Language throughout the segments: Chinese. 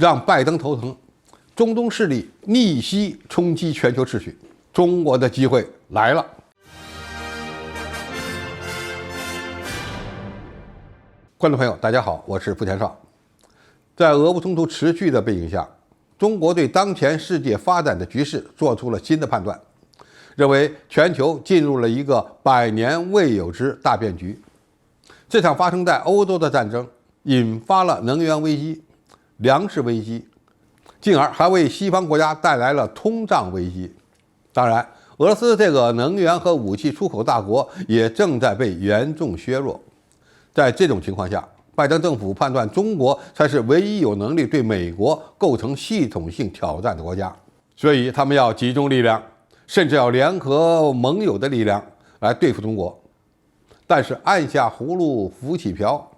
让拜登头疼，中东势力逆袭冲击全球秩序，中国的机会来了。观众朋友，大家好，我是付天少。在俄乌冲突持续的背景下，中国对当前世界发展的局势做出了新的判断，认为全球进入了一个100年未有之大变局。这场发生在欧洲的战争引发了能源危机、粮食危机，进而还为西方国家带来了通胀危机。当然，俄罗斯这个能源和武器出口大国也正在被严重削弱。在这种情况下，拜登政府判断中国才是唯一有能力对美国构成系统性挑战的国家，所以他们要集中力量，甚至要联合盟友的力量来对付中国。但是按下葫芦浮起瓢，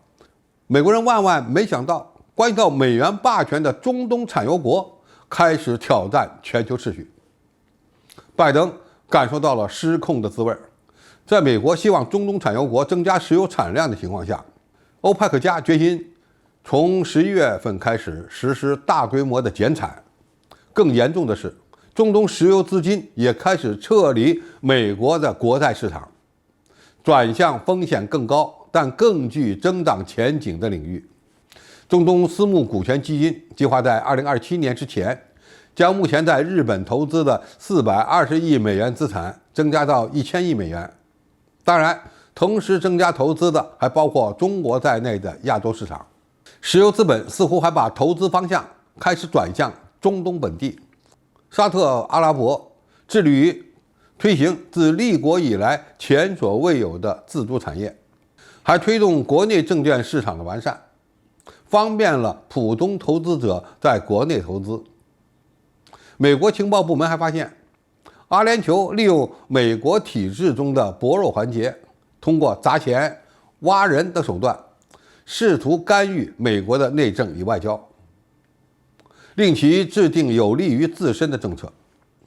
美国人万万没想到，关系到美元霸权的中东产油国开始挑战全球秩序。拜登感受到了失控的滋味。在美国希望中东产油国增加石油产量的情况下，欧佩克加决心从11月份开始实施大规模的减产。更严重的是，中东石油资金也开始撤离美国的国债市场，转向风险更高但更具增长前景的领域。中东私募股权基金计划在2027年之前，将目前在日本投资的420亿美元资产增加到1000亿美元。当然，同时增加投资的还包括中国在内的亚洲市场。石油资本似乎还把投资方向开始转向中东本地。沙特阿拉伯致力于推行自立国以来前所未有的自主产业，还推动国内证券市场的完善，方便了普通投资者在国内投资。美国情报部门还发现，阿联酋利用美国体制中的薄弱环节，通过砸钱、挖人的手段，试图干预美国的内政与外交，令其制定有利于自身的政策。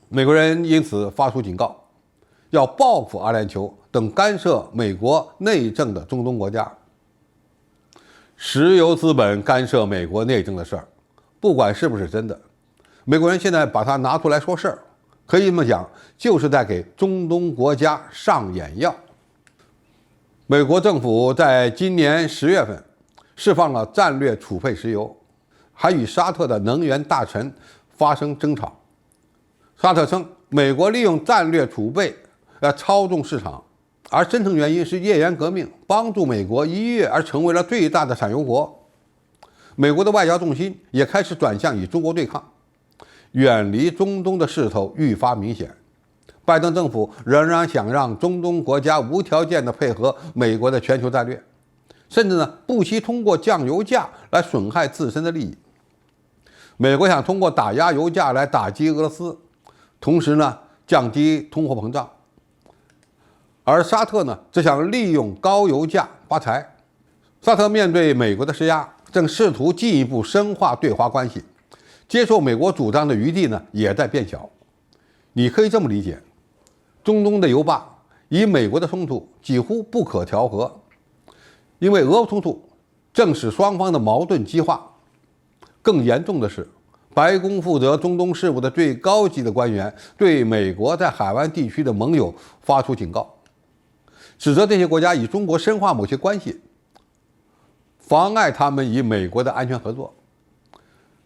美国人因此发出警告，要报复阿联酋等干涉美国内政的中东国家。石油资本干涉美国内政的事儿，不管是不是真的，美国人现在把它拿出来说事儿，可以这么讲，就是在给中东国家上眼药。美国政府在今年10月份释放了战略储备石油，还与沙特的能源大臣发生争吵。沙特称，美国利用战略储备操纵市场，而深层原因是页岩革命帮助美国一跃而成为了最大的产油国。美国的外交重心也开始转向与中国对抗，远离中东的势头愈发明显。拜登政府仍然想让中东国家无条件地配合美国的全球战略，甚至不惜通过降油价来损害自身的利益。美国想通过打压油价来打击俄罗斯，同时降低通货膨胀，而沙特则想利用高油价发财。沙特面对美国的施压，正试图进一步深化对华关系，接受美国主张的余地也在变小。你可以这么理解，中东的油霸与美国的冲突几乎不可调和，因为俄乌冲突正使双方的矛盾激化。更严重的是，白宫负责中东事务的最高级的官员对美国在海湾地区的盟友发出警告，指责这些国家与中国深化某些关系，妨碍他们与美国的安全合作。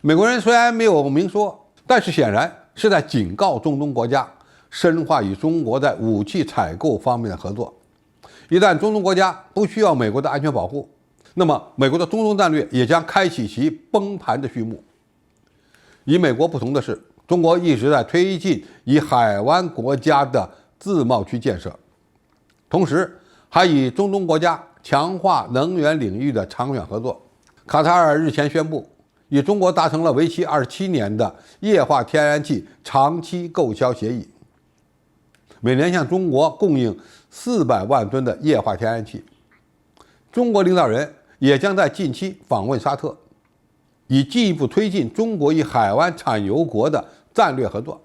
美国人虽然没有明说，但是显然是在警告中东国家深化与中国在武器采购方面的合作。一旦中东国家不需要美国的安全保护，那么美国的中东战略也将开启其崩盘的序幕。与美国不同的是，中国一直在推进以海湾国家的自贸区建设，同时还与中东国家强化能源领域的长远合作。卡塔尔日前宣布，与中国达成了为期27年的液化天然气长期购销协议，每年向中国供应400万吨的液化天然气。中国领导人也将在近期访问沙特，以进一步推进中国与海湾产油国的战略合作。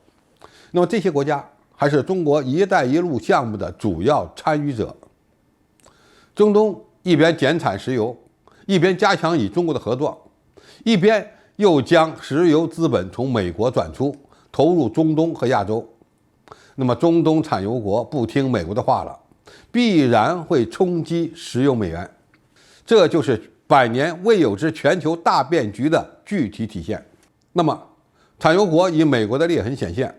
那么这些国家还是中国“一带一路”项目的主要参与者。中东一边减产石油，一边加强与中国的合作，一边又将石油资本从美国转出，投入中东和亚洲。那么中东产油国不听美国的话了，必然会冲击石油美元，这就是百年未有之全球大变局的具体体现。那么产油国以美国的裂痕显现，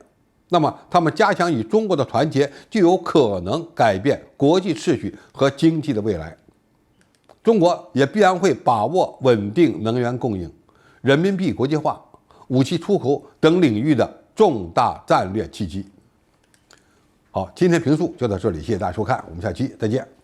那么他们加强与中国的团结，就有可能改变国际秩序和经济的未来。中国也必然会把握稳定能源供应、人民币国际化、武器出口等领域的重大战略契机。好，今天评述就到这里，谢谢大家收看，我们下期再见。